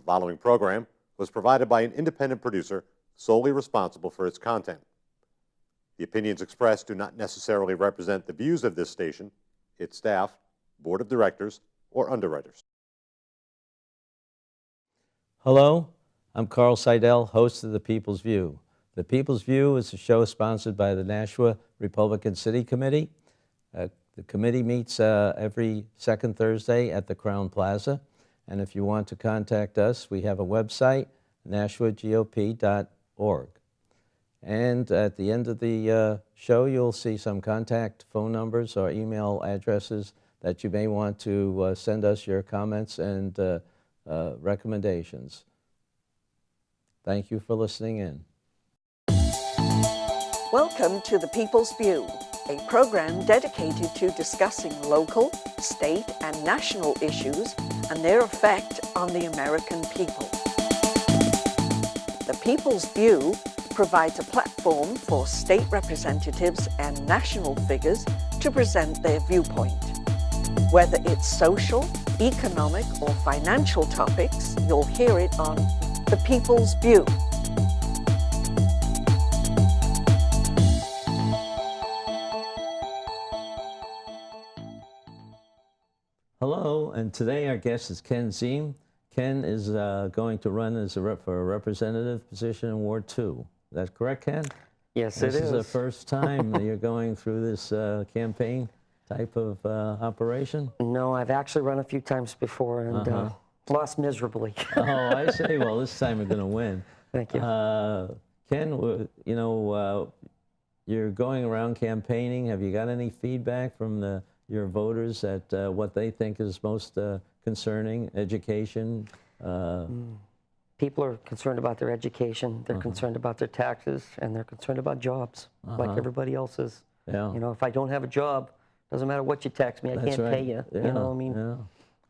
following program was provided by an independent producer solely responsible for its content. The opinions expressed do not necessarily represent the views of this station, its staff, board of directors, or underwriters. Hello, I'm Carl Seidel, host of The People's View. The People's View is a show sponsored by the Nashua Republican City Committee. The committee meets every second Thursday at the Crown Plaza. And if you want to contact us, we have a website, nashuagop.org. And at the end of the show, you'll see some contact phone numbers or email addresses that you may want to send us your comments and recommendations. Thank you for listening in. Welcome to The People's View, a program dedicated to discussing local, state, and national issues and their effect on the American people. The People's View provides a platform for state representatives and national figures to present their viewpoint. Whether it's social, economic, or financial topics, you'll hear it on The People's View. Hello, and today our guest is Ken Ziehm. Ken is going to run for a representative position in Ward 2. Is that correct, Ken? Yes, it is. This is the first time that you're going through this campaign type of operation? No, I've actually run a few times before and lost miserably. Oh, I see. Well, this time we're going to win. Thank you. Ken, you know, you're going around campaigning. Have you got any feedback from your voters at what they think is most concerning? Education? People are concerned about their education. They're concerned about their taxes, and they're concerned about jobs, like everybody else is. Yeah. You know, if I don't have a job, doesn't matter what you tax me, I can't pay you. Yeah. You know, I mean,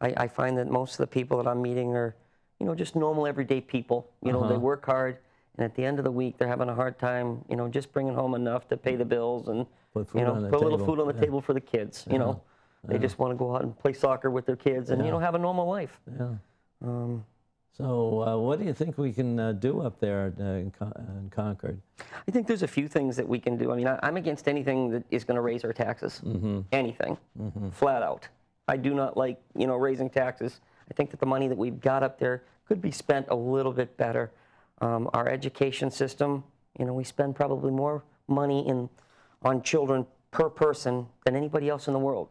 I find that most of the people that I'm meeting are, you know, just normal everyday people. You know, they work hard, and at the end of the week, they're having a hard time, you know, just bringing home enough to pay the bills and, put a little food on the table for the kids. You know, they just want to go out and play soccer with their kids and, you know, have a normal life. Yeah. So what do you think we can do up there in Concord? I think there's a few things that we can do. I mean, I'm against anything that is going to raise our taxes. Anything, flat out. I do not like, you know, raising taxes. I think that the money that we've got up there could be spent a little bit better. Our education system, you know, we spend probably more money on children per person than anybody else in the world.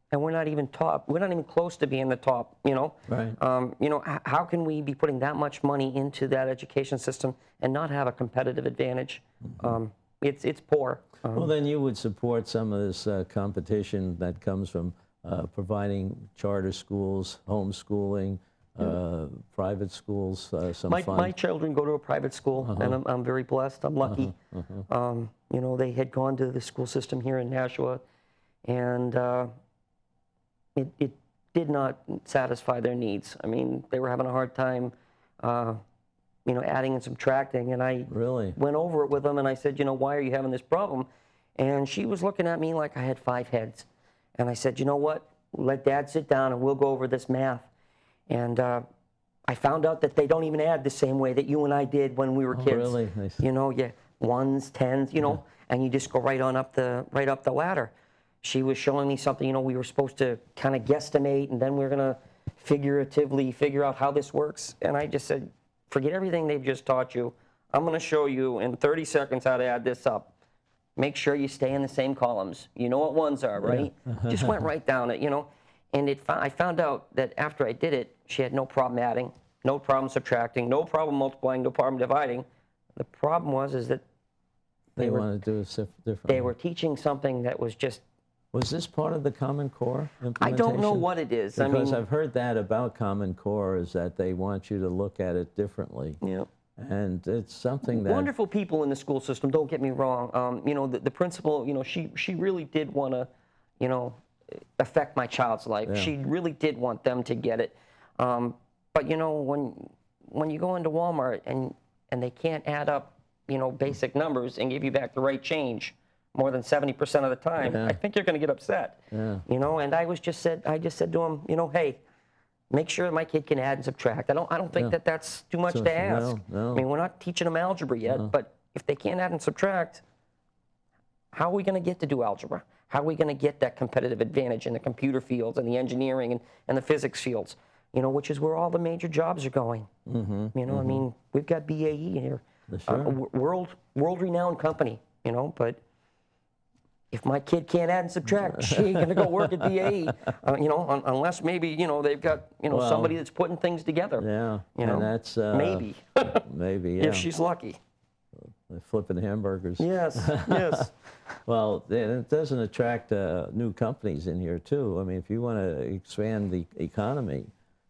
And we're not even top. We're not even close to being the top, you know. Right. You know, how can we be putting that much money into that education system and not have a competitive advantage? It's poor. Well, then you would support some of this competition that comes from providing charter schools, homeschooling, private schools, some fun. My children go to a private school, and I'm very blessed. I'm lucky. You know, they had gone to the school system here in Nashua, and it did not satisfy their needs. I mean, they were having a hard time, you know, adding and subtracting, and I went over it with them, and I said, you know, why are you having this problem? And she was looking at me like I had 5 heads. And I said, you know what, let Dad sit down and we'll go over this math. And I found out that they don't even add the same way that you and I did when we were kids. Really? Nice. You know, ones, tens, you know, and you just go right up the ladder. She was showing me something, you know, we were supposed to kind of guesstimate, and then we we're going to figuratively figure out how this works. And I just said, forget everything they've just taught you. I'm going to show you in 30 seconds how to add this up. Make sure you stay in the same columns. You know what ones are, right? Just went right down it, you know. And I found out that after I did it, she had no problem adding, no problem subtracting, no problem multiplying, no problem dividing. The problem was that they wanted to do it differently. They were teaching something that was just... Was this part of the Common Core implementation? I don't know what it is. Because I've heard that about Common Core, is that they want you to look at it differently. Yeah. And it's something that... Wonderful people in the school system, don't get me wrong. You know, the principal, you know, she really did want to, you know, affect my child's life. She really did want them to get it. But, you know, when you go into Walmart and they can't add up, you know, basic numbers and give you back the right change more than 70% of the time, I think you're going to get upset. You know, and I just said to him, you know, hey, make sure that my kid can add and subtract. I don't think that that's too much to ask. No. I mean, we're not teaching them algebra yet, but if they can't add and subtract, how are we going to get to do algebra? How are we going to get that competitive advantage in the computer fields and the engineering and the physics fields? You know, which is where all the major jobs are going. You know, I mean, we've got BAE here, a world-renowned company. You know, but if my kid can't add and subtract, she ain't going to go work at BAE. You know, unless maybe, you know, they've got, you know, somebody that's putting things together. Yeah, you know, and that's maybe. maybe, yeah. If she's lucky. They're flipping hamburgers. Yes, yes. Well, it doesn't attract new companies in here, too. I mean, if you want to expand the economy,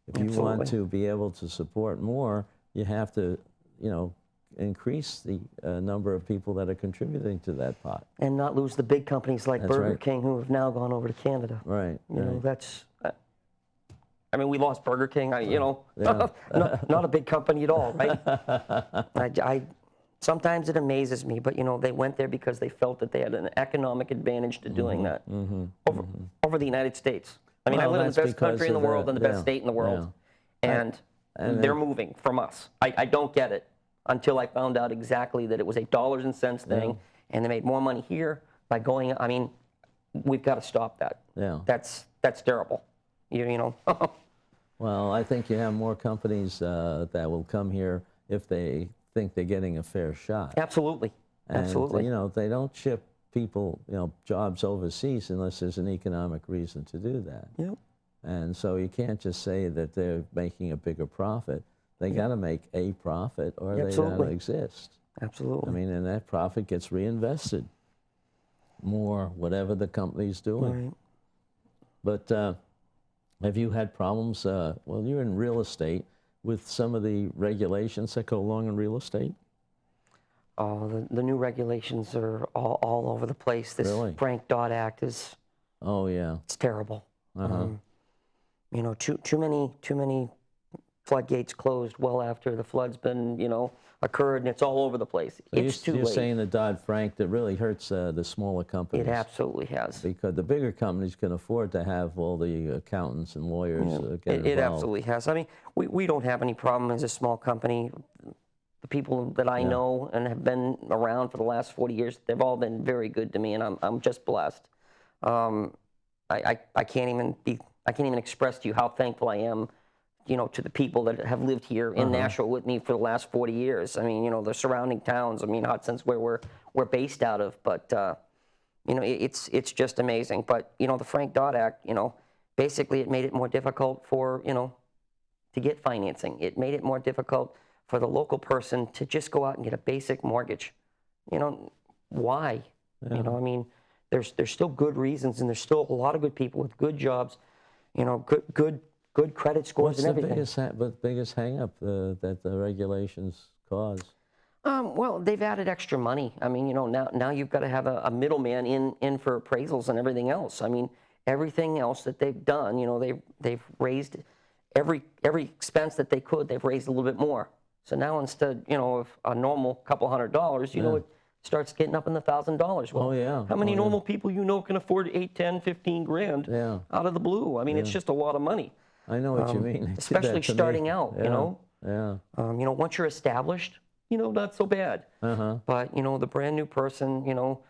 if you want to be able to support more, you have to, you know, increase the number of people that are contributing to that pot. And not lose the big companies like Burger King, who have now gone over to Canada. Right. You know, that's, I mean, we lost Burger King, you know, not a big company at all, right? Sometimes it amazes me, but, you know, they went there because they felt that they had an economic advantage to doing that over the United States. I mean, I live in the best country in the world and the best state in the world, and they're moving from us. I don't get it until I found out exactly that it was a dollars and cents thing, and they made more money here by going. I mean, we've got to stop that. Yeah. That's terrible. You know. Well, I think you have more companies that will come here if they think they're getting a fair shot. Absolutely. And, Absolutely. you know, they don't ship people, you know, jobs overseas unless there's an economic reason to do that. Yep. And so you can't just say that they're making a bigger profit. They got to make a profit or they don't exist. Absolutely. I mean, and that profit gets reinvested more, whatever the company's doing. Right. But have you had problems, well, you're in real estate, with some of the regulations that go along in real estate? Oh, the new regulations are all over the place. This Frank Dodd Act is, it's terrible. You know, too many floodgates closed well after the flood's been, you know, occurred, and it's all over the place. It's too late. You're saying the Dodd-Frank, that really hurts the smaller companies. It absolutely has. Because the bigger companies can afford to have all the accountants and lawyers get involved. It absolutely has. I mean, we don't have any problem as a small company. The people that I know and have been around for the last 40 years, they've all been very good to me, and I'm just blessed. I can't even express to you how thankful I am, you know, to the people that have lived here in Nashua with me for the last 40 years. I mean, you know, the surrounding towns. I mean, Hudson's where we're based out of, but you know, it's just amazing. But you know, the Frank Dodd Act, you know, basically it made it more difficult for, you know, to get financing. It made it more difficult for the local person to just go out and get a basic mortgage. You know, why? You know, I mean, there's still good reasons, and there's still a lot of good people with good jobs. You know, good credit scores and everything. What's the biggest hang-up that the regulations cause? Well, they've added extra money. I mean, you know, now you've got to have a middleman in for appraisals and everything else. I mean, everything else that they've done, you know, they've raised every expense that they could. They've raised a little bit more. So now instead, you know, of a normal couple $100, you know, it starts getting up in the $1,000. Well, how many normal people you know can afford 8, 10, 15 grand out of the blue? I mean, it's just a lot of money. I know what you mean. Especially starting out, you know. Yeah. You know, once you're established, you know, not so bad. But you know, the brand new person, you know,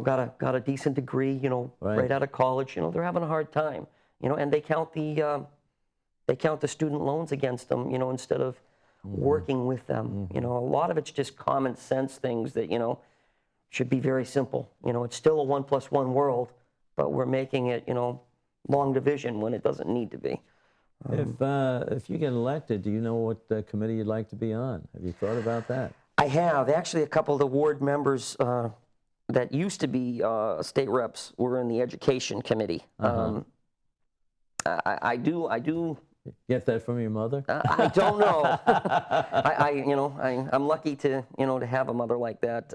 got a decent degree, you know, right out of college, you know, they're having a hard time, you know, and they count the student loans against them, you know, instead of working with them. You know, a lot of it's just common sense things that, you know, should be very simple. You know, it's still a 1 + 1 world, but we're making it, you know, long division when it doesn't need to be. If you get elected, do you know what committee you'd like to be on? Have you thought about that? I have. Actually, a couple of the ward members that used to be state reps were in the education committee. I do. Get that from your mother? I don't know. I'm lucky to, you know, to have a mother like that.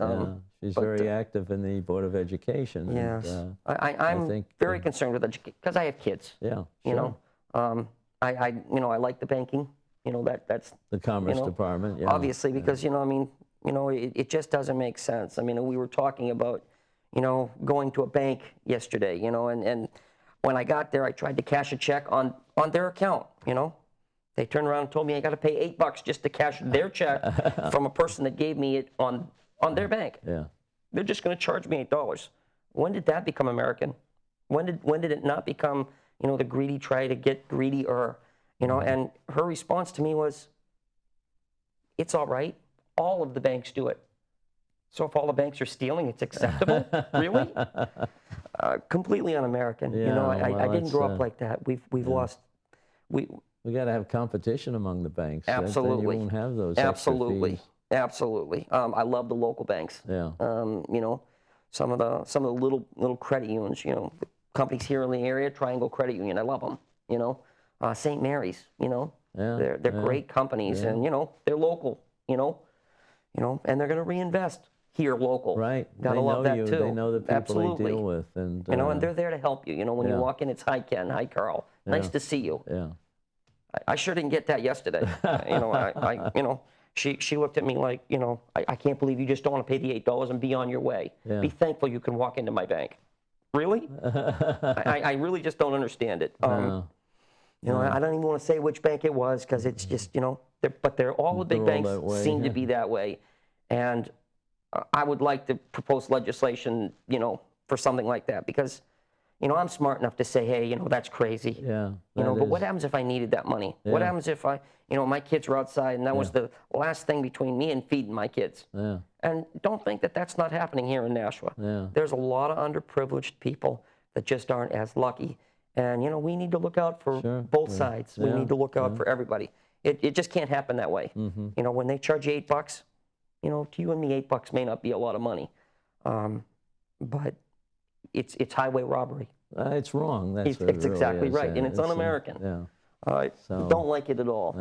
She's very active in the Board of Education. Yes. And, I'm very concerned with education because I have kids. Yeah. You know, I like the banking. You know, that's the Commerce Department. Yeah. Obviously, because you know, I mean, you know, it just doesn't make sense. I mean, we were talking about, you know, going to a bank yesterday. You know, and when I got there, I tried to cash a check on on their account, you know. They turned around and told me I got to pay $8 just to cash their check from a person that gave me it on their bank. Yeah. They're just going to charge me $8. When did that become American? When did it not become, you know, the greedy try to get greedier, you know? And her response to me was, it's all right. All of the banks do it. So if all the banks are stealing, it's acceptable? Really? Completely un-American. You know, I didn't grow up like that. We've lost. We got to have competition among the banks. Absolutely. Then you won't have those absolutely. extra fees. Absolutely. I love the local banks. Yeah. You know, some of the little credit unions. You know, companies here in the area, Triangle Credit Union. I love them. You know, St. Mary's. You know, they're great companies, and you know they're local. You know, and they're going to reinvest here local. Right. Gotta they love know that you. too. They know the people Absolutely. they deal with, and you know, and they're there to help you. You know, when you walk in, it's hi Ken, hi Carl, nice to see you. Yeah. I sure didn't get that yesterday. You know, you know, she looked at me like, you know, I can't believe you just don't want to pay the $8 and be on your way. Yeah. Be thankful you can walk into my bank. Really? I really just don't understand it. You know, I don't even want to say which bank it was because it's just, you know, they're all the big banks seem to be that way. And I would like to propose legislation, you know, for something like that because, you know, I'm smart enough to say, hey, you know, that's crazy. Yeah. You know, but what happens if I needed that money? Yeah. What happens if you know, my kids were outside and that was the last thing between me and feeding my kids? Yeah. And don't think that that's not happening here in Nashua. Yeah. There's a lot of underprivileged people that just aren't as lucky. And, you know, we need to look out for both sides. We need to look out for everybody. It just can't happen that way. You know, when they charge you $8, you know, to you and me, $8 may not be a lot of money. But it's highway robbery. It's wrong. That's It's what it really exactly is. right, and it's un-American. Don't like it at all.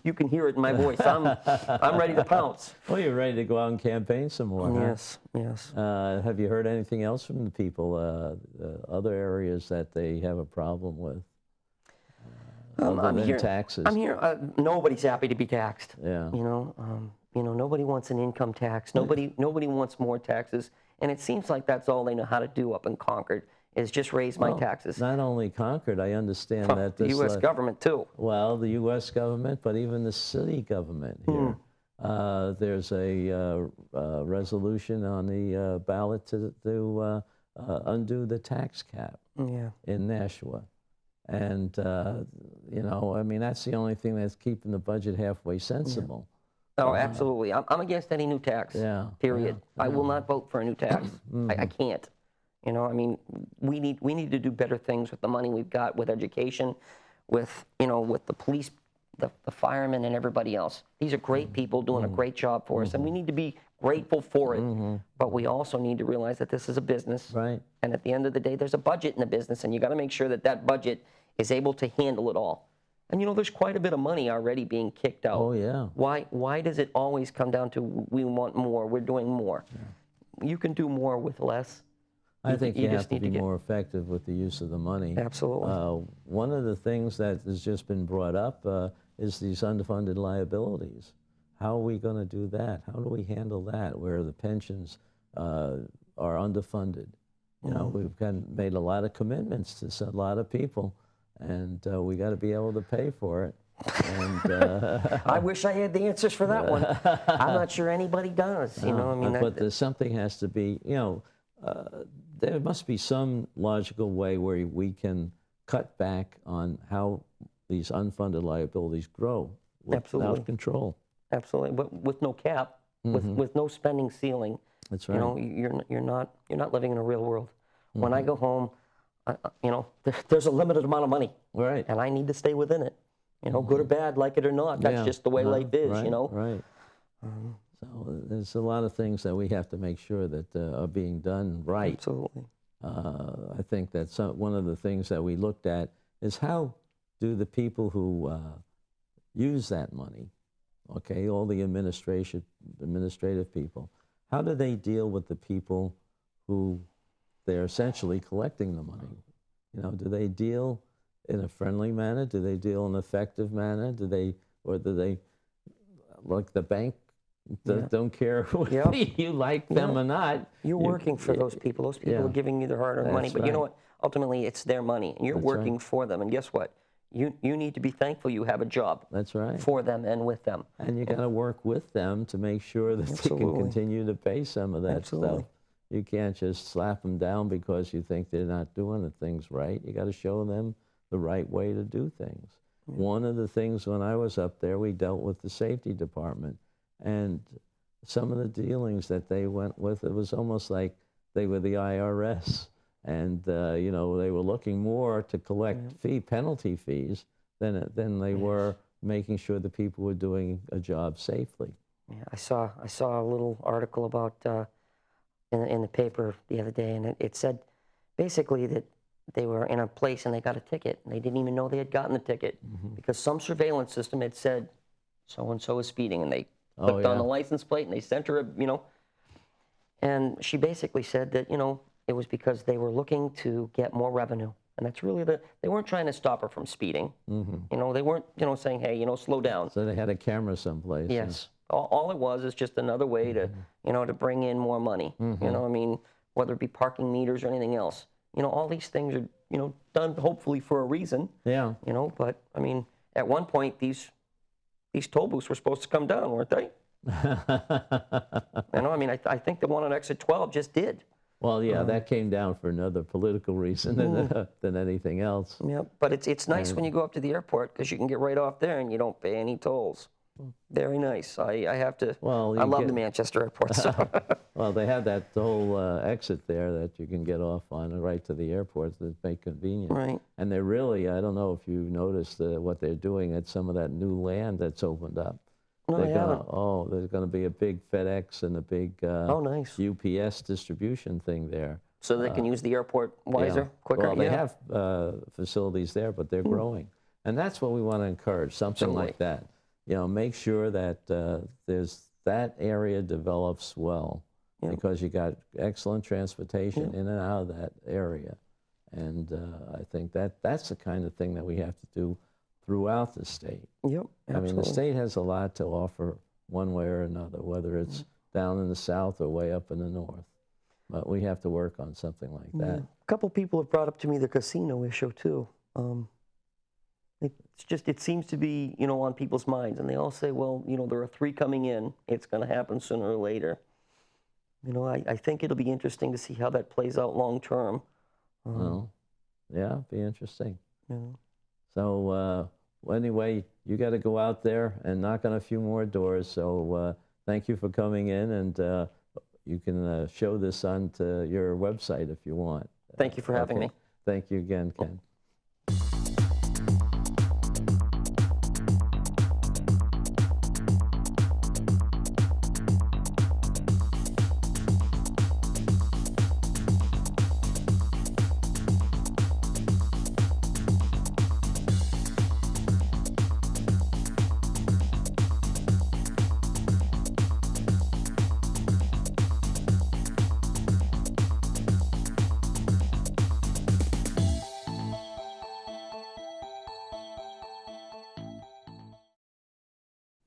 You can hear it in my voice. I'm ready to pounce. Well, you're ready to go out and campaign some more. Yes, yes. Have you heard anything else from the people? Other areas that they have a problem with? I'm here. Taxes. I'm here. Nobody's happy to be taxed. Yeah. You know, nobody wants an income tax. Nobody wants more taxes. And it seems like that's all they know how to do up in Concord is just raise my taxes. Not only Concord, I understand that the U.S. government too. Well, the U.S. government, but even the city government here. There's a resolution on the ballot to undo the tax cap in Nashua. And, you know, I mean, that's the only thing that's keeping the budget halfway sensible. Oh, absolutely. I'm against any new tax, period. I will not vote for a new tax. I can't. You know, I mean, we need to do better things with the money we've got, with education, with, you know, with the police, the firemen and everybody else. These are great people doing a great job for us, and we need to be grateful for it. But we also need to realize that this is a business. Right. And at the end of the day, there's a budget in the business, and you got to make sure that that budget is able to handle it all. And, you know, there's quite a bit of money already being kicked out. Oh, yeah. Why does it always come down to we want more, we're doing more? You can do more with less. I think you have just to need be to get more effective with the use of the money. Absolutely. One of the things that has just been brought up is these unfunded liabilities. How are we going to do that? How do we handle that, where the pensions are underfunded? You know, we've made a lot of commitments to a lot of people, and we got to be able to pay for it. And I wish I had the answers for that one. I'm not sure anybody does. You know, I mean, but something has to be. You know, there must be some logical way where we can cut back on how these unfunded liabilities grow without control. Absolutely, but with no cap, with no spending ceiling. That's right. You know, you're not living in a real world. When I go home, you know, there's a limited amount of money, right? And I need to stay within it. You know, good or bad, like it or not. That's just the way life is. Right, you know. Right. So there's a lot of things that we have to make sure that are being done right. Absolutely. I think that one of the things that we looked at is how do the people who use that money, okay, all the administrative people, how do they deal with the people who they're essentially collecting the money? You know, do they deal in a friendly manner? Do they deal in an effective manner? Do they, like the bank, don't care whether you like them or not? You're working for those people. Those people are giving you their hard-earned money. But you know what? Ultimately, it's their money, and you're working for them. And guess what? you need to be thankful you have a job. That's right. For them and with them. And you got to work with them to make sure that they can continue to pay some of that stuff. You can't just slap them down because you think they're not doing the things right. You got to show them the right way to do things. One of the things when I was up there, we dealt with the safety department, and some of the dealings that they went with, it was almost like they were the IRS, and you know, they were looking more to collect penalty fees than they were making sure the people were doing a job safely. Yeah, I saw a little article about in the paper the other day, and it said basically that they were in a place and they got a ticket, and they didn't even know they had gotten the ticket because some surveillance system had said so and so is speeding, and they clicked on the license plate and they sent her, you know. And she basically said that, you know, it was because they were looking to get more revenue. And that's really they weren't trying to stop her from speeding. You know, they weren't, you know, saying, hey, you know, slow down. So they had a camera someplace. Yes. All it was is just another way to, you know, to bring in more money. You know, I mean, whether it be parking meters or anything else. You know, all these things are, you know, done hopefully for a reason. Yeah. You know, but, I mean, at one point, these toll booths were supposed to come down, weren't they? You know, I mean, I think the one on exit 12 just did. Well, yeah, that came down for another political reason than anything else. Yeah, but it's nice when you go up to the airport because you can get right off there and you don't pay any tolls. Very nice. I have to. Well, I love the Manchester airport. So. Well, they have that whole exit there that you can get off on right to the airport to make convenient. Right. And they're really, I don't know if you've noticed what they're doing at some of that new land that's opened up. No, there's going to be a big FedEx and a big nice. UPS distribution thing there. So they can use the airport wiser, quicker? Well, they have facilities there, but they're growing. And that's what we want to encourage, something like that. You know, make sure that that area develops well because you got excellent transportation in and out of that area. And I think that's the kind of thing that we have to do throughout the state. Yep, absolutely. I mean, the state has a lot to offer one way or another, whether it's down in the south or way up in the north. But we have to work on something like that. A couple people have brought up to me the casino issue, too. It seems to be, you know, on people's minds. And they all say, well, you know, there are 3 coming in. It's going to happen sooner or later. You know, I think it'll be interesting to see how that plays out long term. Well, yeah, be interesting. Yeah. So anyway, you got to go out there and knock on a few more doors. So thank you for coming in, and you can show this onto your website if you want. Thank you for having me. Thank you again, Ken.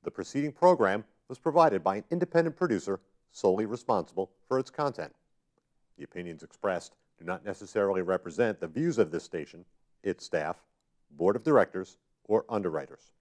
The preceding program was provided by an independent producer solely responsible for its content. The opinions expressed do not necessarily represent the views of this station, its staff, board of directors, or underwriters.